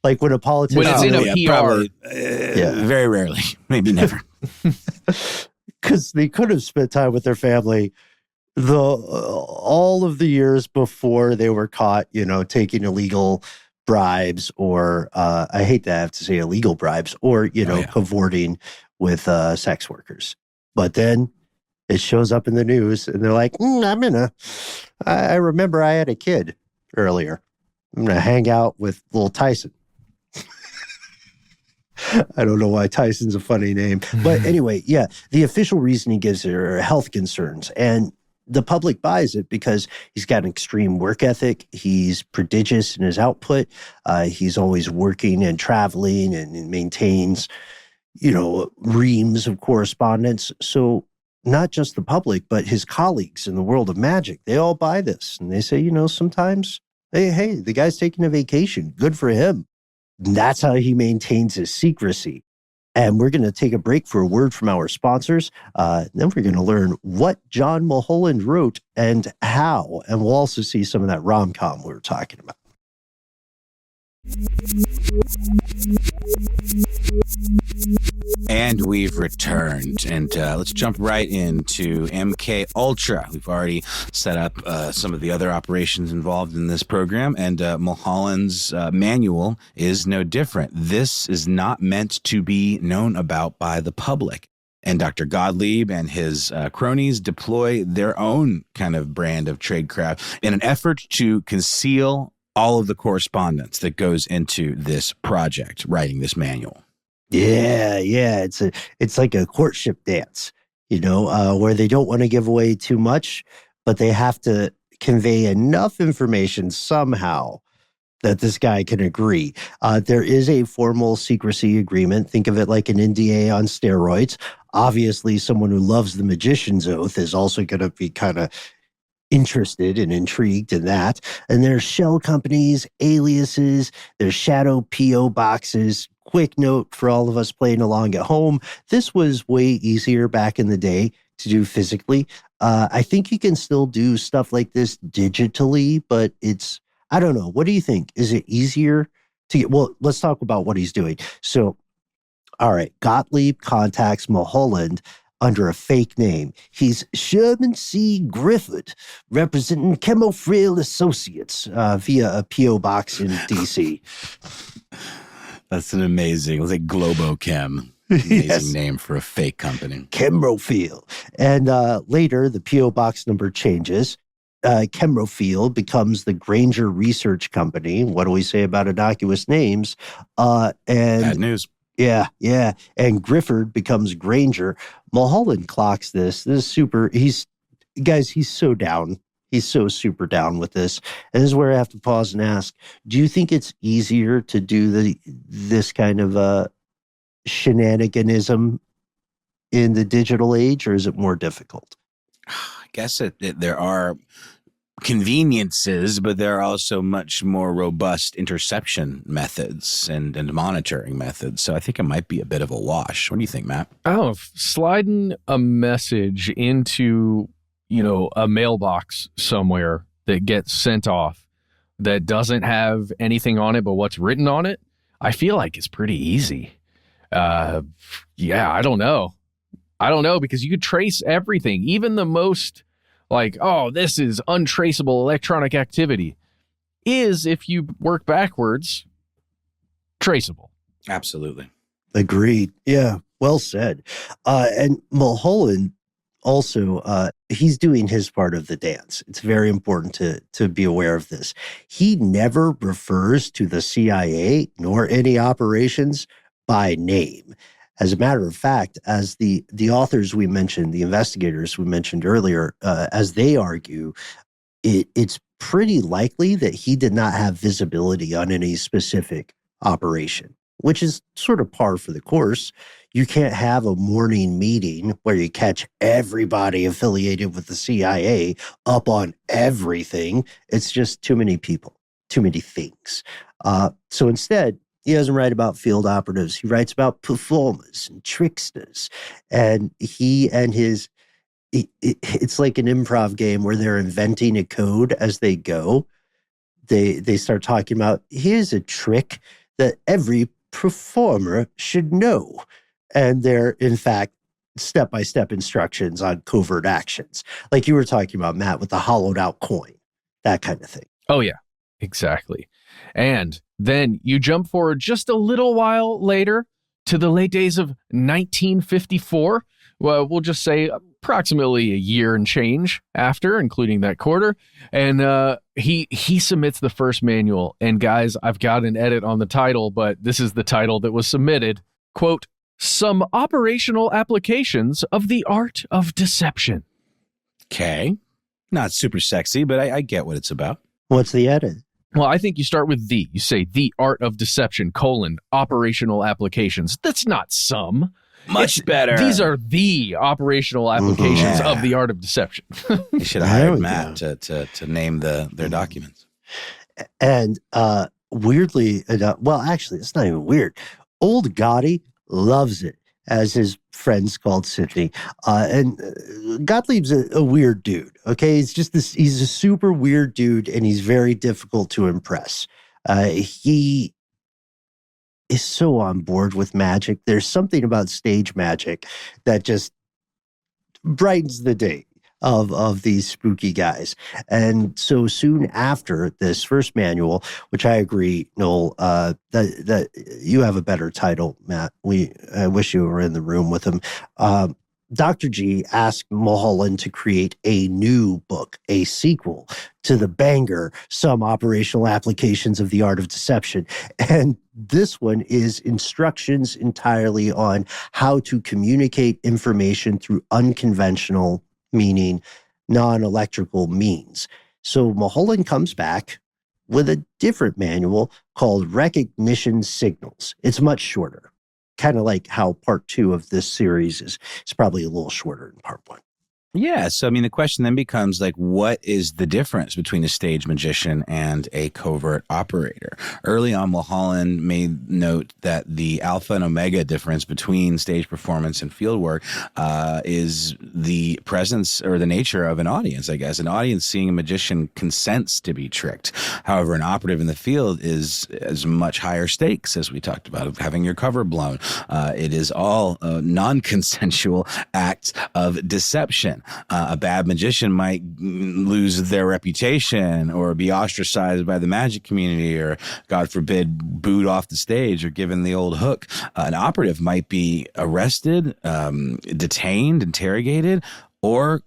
Like when a politician... When it's in a PR. Probably, very rarely. Maybe never. Because they could have spent time with their family all of the years before they were caught, taking illegal bribes or, I hate to have to say illegal bribes, or, cavorting with sex workers. But then it shows up in the news and they're like, I remember I had a kid earlier. I'm going to hang out with little Tyson. I don't know why Tyson's a funny name. But anyway, yeah, the official reason he gives are health concerns. And the public buys it because he's got an extreme work ethic. He's prodigious in his output. He's always working and traveling and maintains, reams of correspondence. So not just the public, but his colleagues in the world of magic, they all buy this. And they say, sometimes, hey, the guy's taking a vacation. Good for him. And that's how he maintains his secrecy. And we're going to take a break for a word from our sponsors. Then we're going to learn what John Mulholland wrote and how. And we'll also see some of that rom-com we were talking about. And we've returned, and let's jump right into MK Ultra. We've already set up some of the other operations involved in this program, and Mulholland's manual is no different. This is not meant to be known about by the public. And Dr. Gottlieb and his cronies deploy their own kind of brand of tradecraft in an effort to conceal all of the correspondence that goes into this project, writing this manual. Yeah. It's like a courtship dance, where they don't want to give away too much, but they have to convey enough information somehow that this guy can agree. There is a formal secrecy agreement. Think of it like an NDA on steroids. Obviously, someone who loves the magician's oath is also going to be kind of interested and intrigued in that. And there's shell companies, aliases, there's shadow PO boxes. Quick note for all of us playing along at home. This was way easier back in the day to do physically. I think you can still do stuff like this digitally, but I don't know. What do you think? Is it easier to get? Well, let's talk about what he's doing. So, all right, Gottlieb contacts Mulholland under a fake name. He's Sherman C. Griffith, representing Chemofrill Associates via a P.O. box in D.C. That's an amazing, it was like Globochem. Amazing name for a fake company. Chemofrill. And later, the P.O. box number changes. Chemofrill becomes the Granger Research Company. What do we say about innocuous names? Bad news. Yeah. And Grifford becomes Granger. Mulholland clocks this. This is super. He's so down. He's so super down with this. And this is where I have to pause and ask, do you think it's easier to do this kind of shenaniganism in the digital age, or is it more difficult? I guess there are conveniences, but there are also much more robust interception methods and monitoring methods. So I think it might be a bit of a wash. What do you think, Matt? Oh, sliding a message into, a mailbox somewhere that gets sent off that doesn't have anything on it but what's written on it, I feel like it's pretty easy. Yeah, I don't know. I don't know, because you could trace everything, even the most like, oh, this is untraceable electronic activity, is, if you work backwards, traceable. Absolutely. Agreed. Yeah, well said. And Mulholland also, he's doing his part of the dance. It's very important to be aware of this. He never refers to the CIA nor any operations by name. As a matter of fact, as the authors we mentioned, the investigators we mentioned earlier, as they argue, it's pretty likely that he did not have visibility on any specific operation, which is sort of par for the course. You can't have a morning meeting where you catch everybody affiliated with the CIA up on everything. It's just too many people, too many things. So instead, he doesn't write about field operatives. He writes about performers and tricksters. And it's like an improv game where they're inventing a code as they go. They start talking about, here's a trick that every performer should know. And they're, in fact, step-by-step instructions on covert actions. Like you were talking about, Matt, with the hollowed out coin, that kind of thing. Oh, yeah, exactly. And then you jump forward just a little while later to the late days of 1954. Well, we'll just say approximately a year and change after, including that quarter. And he submits the first manual. And guys, I've got an edit on the title, but this is the title that was submitted. Quote, "Some operational applications of the art of deception." Okay. Not super sexy, but I get what it's about. What's the edit? Well, I think you start with the. You say the art of deception, operational applications. That's not some. Much better. These are the operational applications of the art of deception. You should have hired Matt to name their documents. And weirdly enough, well, actually, it's not even weird. Old Gotti loves it, as his friends called Sydney. And Gottlieb's a weird dude, okay? He's a super weird dude, and he's very difficult to impress. He is so on board with magic. There's something about stage magic that just brightens the day of these spooky guys. And so soon after this first manual, which I agree, Noel, that you have a better title, Matt. I wish you were in the room with him. Dr. G asked Mulholland to create a new book, a sequel to the banger, Some Operational Applications of the Art of Deception. And this one is instructions entirely on how to communicate information through unconventional, meaning non-electrical means. So Mulholland comes back with a different manual called Recognition Signals. It's much shorter. Kind of like how part 2 of this series is probably a little shorter than part 1. Yeah. So, I mean, the question then becomes like, what is the difference between a stage magician and a covert operator? Early on, Mulholland made note that the alpha and omega difference between stage performance and field work is the presence or the nature of an audience, I guess. An audience seeing a magician consents to be tricked. However, an operative in the field is as much higher stakes, as we talked about, of having your cover blown. It is all non-consensual acts of deception. A bad magician might lose their reputation or be ostracized by the magic community or, God forbid, booed off the stage or given the old hook. An operative might be arrested, detained, interrogated, or,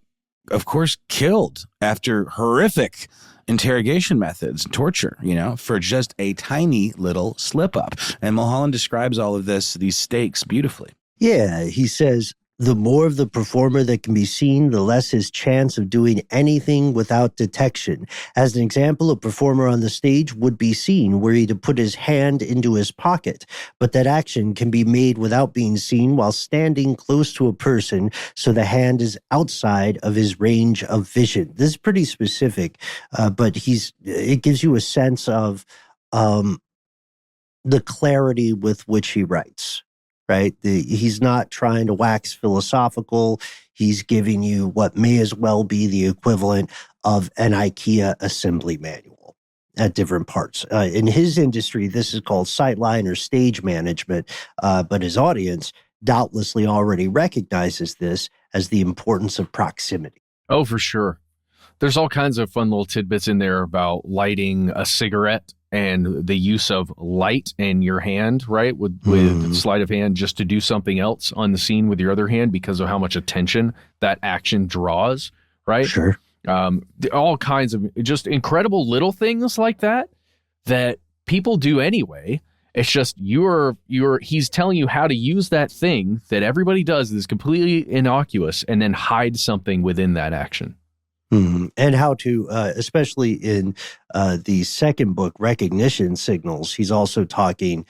of course, killed after horrific interrogation methods, torture, for just a tiny little slip up. And Mulholland describes all of these stakes beautifully. Yeah, he says, the more of the performer that can be seen, the less his chance of doing anything without detection. As an example, a performer on the stage would be seen were he to put his hand into his pocket, but that action can be made without being seen while standing close to a person, so the hand is outside of his range of vision. This is pretty specific, but it gives you a sense of the clarity with which he writes. Right? He's not trying to wax philosophical. He's giving you what may as well be the equivalent of an IKEA assembly manual. at different parts. In his industry, this is called sightline or stage management, but his audience doubtlessly already recognizes this as the importance of proximity. Oh, for sure. There's all kinds of fun little tidbits in there about lighting a cigarette and the use of light in your hand, right? With sleight of hand, just to do something else on the scene with your other hand because of how much attention that action draws, right? Sure. All kinds of just incredible little things like that people do anyway. It's just he's telling you how to use that thing that everybody does that is completely innocuous and then hide something within that action. And how to, especially in the second book, Recognition Signals, he's also talking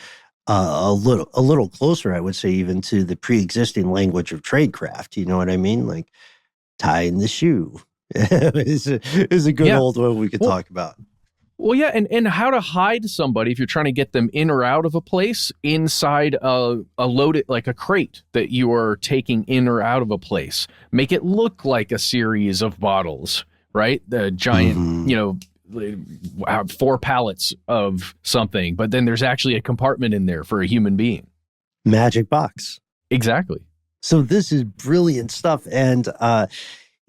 a little closer, I would say, even to the pre-existing language of tradecraft. You know what I mean? Like tying the shoe is a good old one we could talk about. Well, yeah, and how to hide somebody if you're trying to get them in or out of a place inside a loaded, like a crate that you are taking in or out of a place. Make it look like a series of bottles, right? The giant, 4 pallets of something, but then there's actually a compartment in there for a human being. Magic box. Exactly. So this is brilliant stuff, and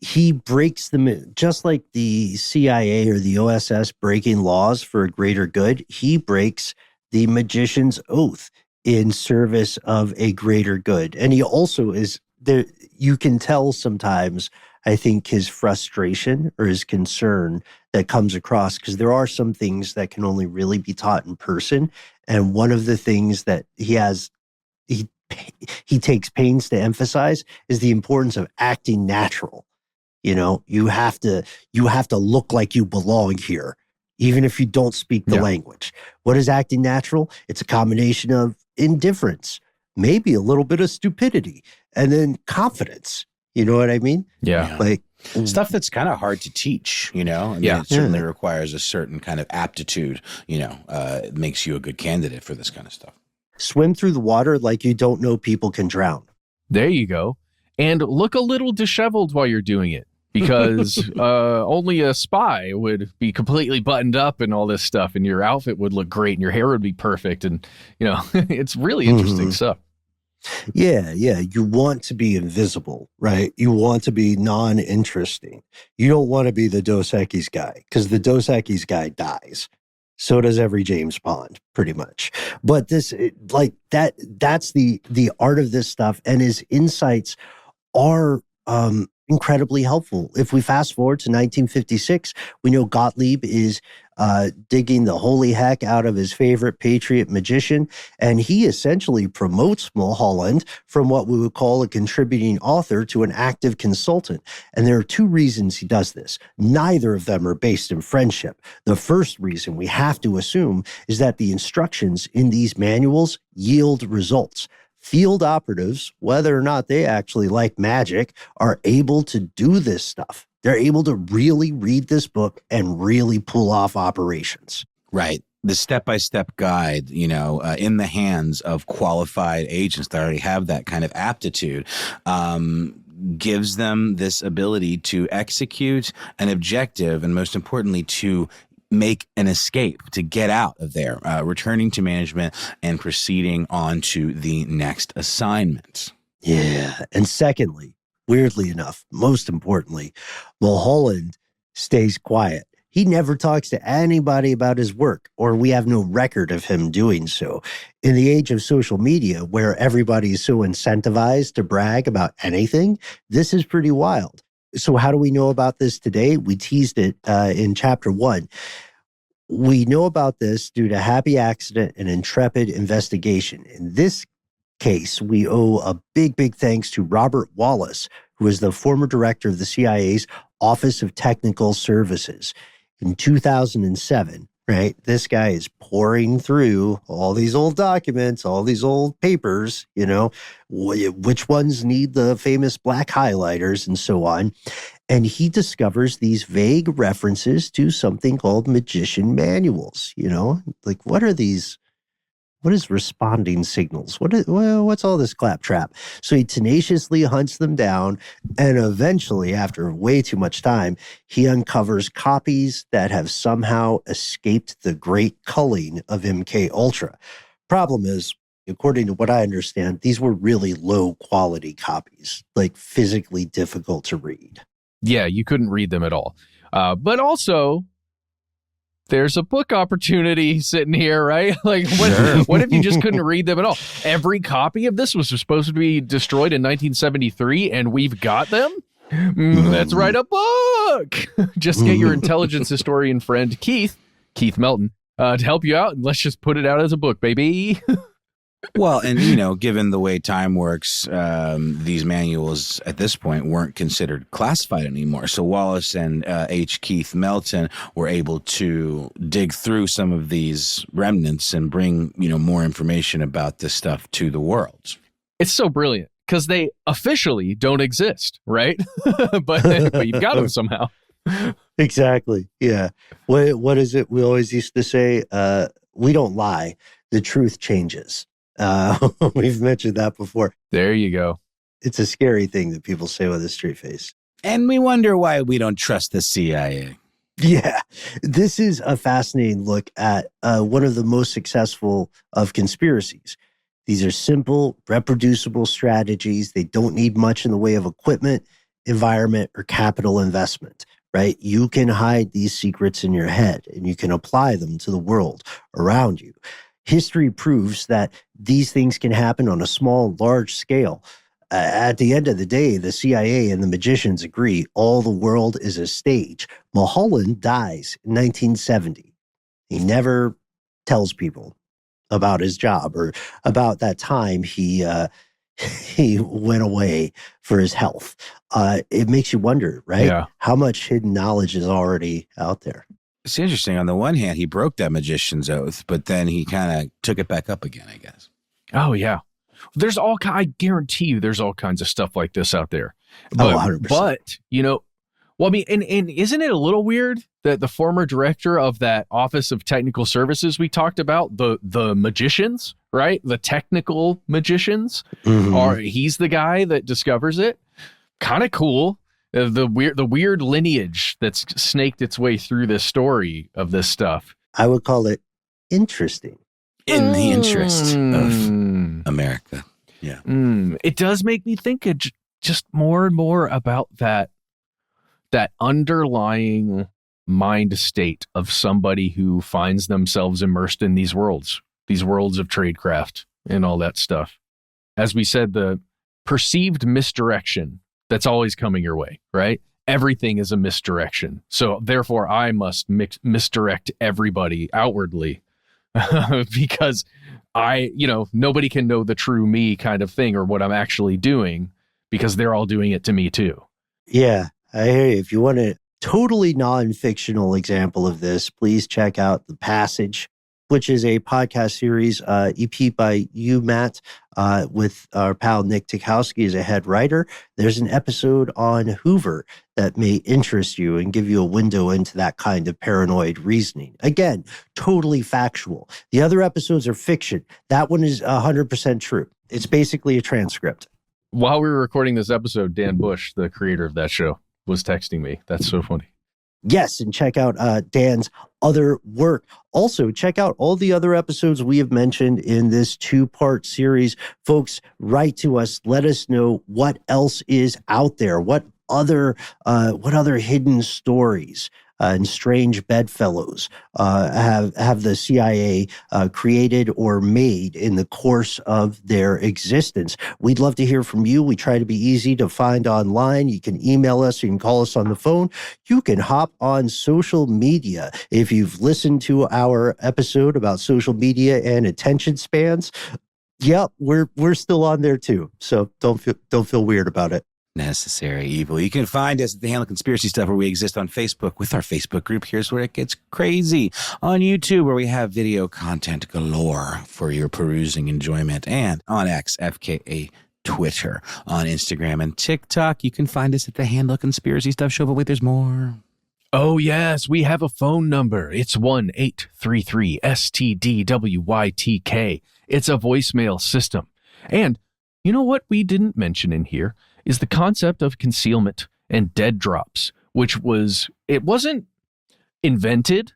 he breaks them, just like the CIA or the OSS breaking laws for a greater good. He breaks the magician's oath in service of a greater good. And he also is there. You can tell sometimes, I think, his frustration or his concern that comes across, because there are some things that can only really be taught in person. And one of the things that he takes pains to emphasize is the importance of acting natural. You know, you have to look like you belong here, even if you don't speak the language. What is acting natural? It's a combination of indifference, maybe a little bit of stupidity, and then confidence. You know what I mean? Yeah. Like stuff that's kind of hard to teach, you know? I mean, it certainly requires a certain kind of aptitude, it makes you a good candidate for this kind of stuff. Swim through the water like you don't know people can drown. There you go. And look a little disheveled while you're doing it, because only a spy would be completely buttoned up and all this stuff, and your outfit would look great and your hair would be perfect. And, it's really interesting stuff. Yeah. You want to be invisible, right? You want to be non-interesting. You don't want to be the Dos Equis guy, because the Dos Equis guy dies. So does every James Bond, pretty much. But that's the art of this stuff, and his insights are incredibly helpful. If we fast forward to 1956, we know Gottlieb is digging the holy heck out of his favorite patriot magician, and he essentially promotes Mulholland from what we would call a contributing author to an active consultant. And there are 2 reasons he does this. Neither of them are based in friendship. The first reason we have to assume is that the instructions in these manuals yield results. Field operatives, whether or not they actually like magic, are able to do this stuff. They're able to really read this book and really pull off operations. Right. The step-by-step guide, in the hands of qualified agents that already have that kind of aptitude, gives them this ability to execute an objective, and most importantly, to make an escape, to get out of there, returning to management and proceeding on to the next assignment. Yeah. And secondly, weirdly enough, most importantly, Mulholland stays quiet. He never talks to anybody about his work, or we have no record of him doing so. In the age of social media, where everybody is so incentivized to brag about anything, this is pretty wild. So how do we know about this today? We teased it in chapter 1. We know about this due to happy accident and intrepid investigation. In this case, we owe a big thanks to Robert Wallace, who is the former director of the CIA's Office of Technical Services. In 2007, right, this guy is pouring through all these old documents, all these old papers, which ones need the famous black highlighters and so on. And he discovers these vague references to something called magician manuals, like what are these what is responding signals? What's all this claptrap? So he tenaciously hunts them down, and eventually, after way too much time, he uncovers copies that have somehow escaped the great culling of MK Ultra. Problem is, according to what I understand, these were really low quality copies, like physically difficult to read. Yeah, you couldn't read them at all. But also, there's a book opportunity sitting here, right? Like, what if you just couldn't read them at all? Every copy of this was supposed to be destroyed in 1973, and we've got them? Let's write a book. Just get your intelligence historian friend, Keith Melton, to help you out, and let's just put it out as a book, baby. Well, and, given the way time works, these manuals at this point weren't considered classified anymore. So Wallace and H. Keith Melton were able to dig through some of these remnants and bring, more information about this stuff to the world. It's so brilliant because they officially don't exist, right? but you've got them somehow. Exactly. Yeah. What is it we always used to say? We don't lie. The truth changes. We've mentioned that before. There you go. It's a scary thing that people say with a straight face. And we wonder why we don't trust the CIA. Yeah, this is a fascinating look at one of the most successful of conspiracies. These are simple, reproducible strategies. They don't need much in the way of equipment, environment, or capital investment, right? You can hide these secrets in your head and you can apply them to the world around you. History proves that these things can happen on a small, large scale. At the end of the day, the CIA and the magicians agree all the world is a stage. Mulholland dies in 1970. He never tells people about his job or about that time he went away for his health. It makes you wonder, right? Yeah. How much hidden knowledge is already out there? It's interesting. On the one hand, he broke that magician's oath, but then he kind of took it back up again, I guess. Oh, yeah. I guarantee you there's all kinds of stuff like this out there. But, 100%. But, and isn't it a little weird that the former director of that Office of Technical Services we talked about, the magicians, right? The technical magicians, he's the guy that discovers it. Kind of cool. The weird lineage that's snaked its way through this story of this stuff. I would call it interesting. In the interest of America. Yeah. It does make me think just more and more about that underlying mind state of somebody who finds themselves immersed in these worlds of tradecraft and all that stuff. As we said, the perceived misdirection that's always coming your way, right? Everything is a misdirection. So therefore, I must misdirect everybody outwardly because nobody can know the true me kind of thing or what I'm actually doing because they're all doing it to me too. Yeah, I hear you. If you want a totally non-fictional example of this, please check out The Passage, which is a podcast series, EP by you, Matt, with our pal Nick Tikowski as a head writer. There's an episode on Hoover that may interest you and give you a window into that kind of paranoid reasoning. Again, totally factual. The other episodes are fiction. That one is 100% true. It's basically a transcript. While we were recording this episode, Dan Bush, the creator of that show, was texting me. That's so funny. Yes, and check out Dan's other work. Also, check out all the other episodes we have mentioned in this two-part series. Folks, write to us. Let us know what else is out there. What other hidden stories and strange bedfellows have the CIA created or made in the course of their existence. We'd love to hear from you. We try to be easy to find online. You can email us. You can call us on the phone. You can hop on social media. If you've listened to our episode about social media and attention spans, yep, we're still on there too. So don't feel weird about it. Necessary evil. You can find us at The Handle Conspiracy Stuff, where we exist on Facebook with our Facebook group. Here's where it gets crazy. On YouTube, where we have video content galore for your perusing enjoyment. And on X, FKA Twitter, on Instagram and TikTok. You can find us at The Handle Conspiracy Stuff Show. But wait, there's more. Oh, yes, we have a phone number. It's 1-833-STDWYTK. It's a voicemail system. And you know what we didn't mention in here is the concept of concealment and dead drops, which wasn't invented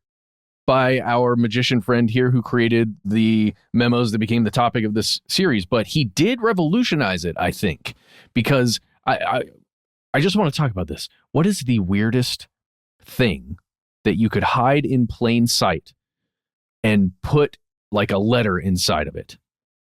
by our magician friend here who created the memos that became the topic of this series, but he did revolutionize it, I think, because I just want to talk about this. What is the weirdest thing that you could hide in plain sight and put like a letter inside of it,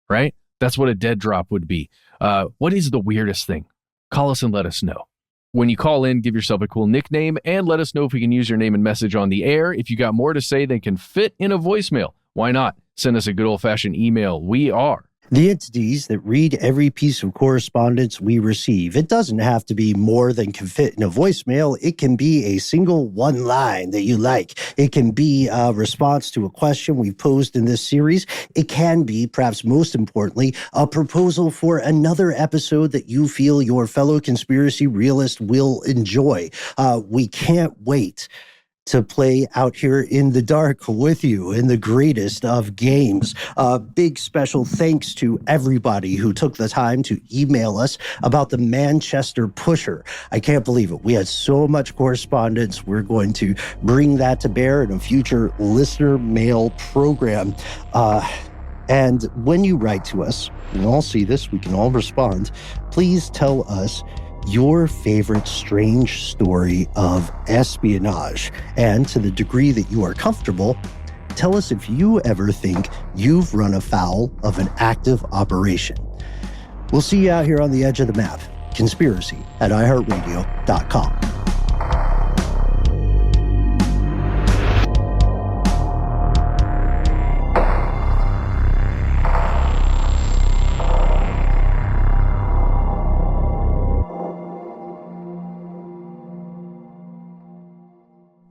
right? That's what a dead drop would be. What is the weirdest thing? Call us and let us know. When you call in, give yourself a cool nickname and let us know if we can use your name and message on the air. If you got more to say than can fit in a voicemail, why not? Send us a good old-fashioned email. We are the entities that read every piece of correspondence we receive. It doesn't have to be more than can fit in a voicemail. It can be a single one line that you like. It can be a response to a question we've posed in this series. It can be, perhaps most importantly, a proposal for another episode that you feel your fellow conspiracy realist will enjoy. We can't wait to play out here in the dark with you in the greatest of games. Big special thanks to everybody who took the time to email us about the Manchester Pusher. I can't believe it. We had so much correspondence. We're going to bring that to bear in a future listener mail program. And when you write to us, we can all see this, we can all respond. Please tell us your favorite strange story of espionage. And to the degree that you are comfortable, tell us if you ever think you've run afoul of an active operation. We'll see you out here on the edge of the map. Conspiracy at iHeartRadio.com.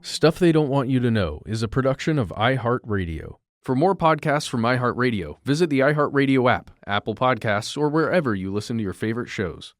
Stuff They Don't Want You to Know is a production of iHeartRadio. For more podcasts from iHeartRadio, visit the iHeartRadio app, Apple Podcasts, or wherever you listen to your favorite shows.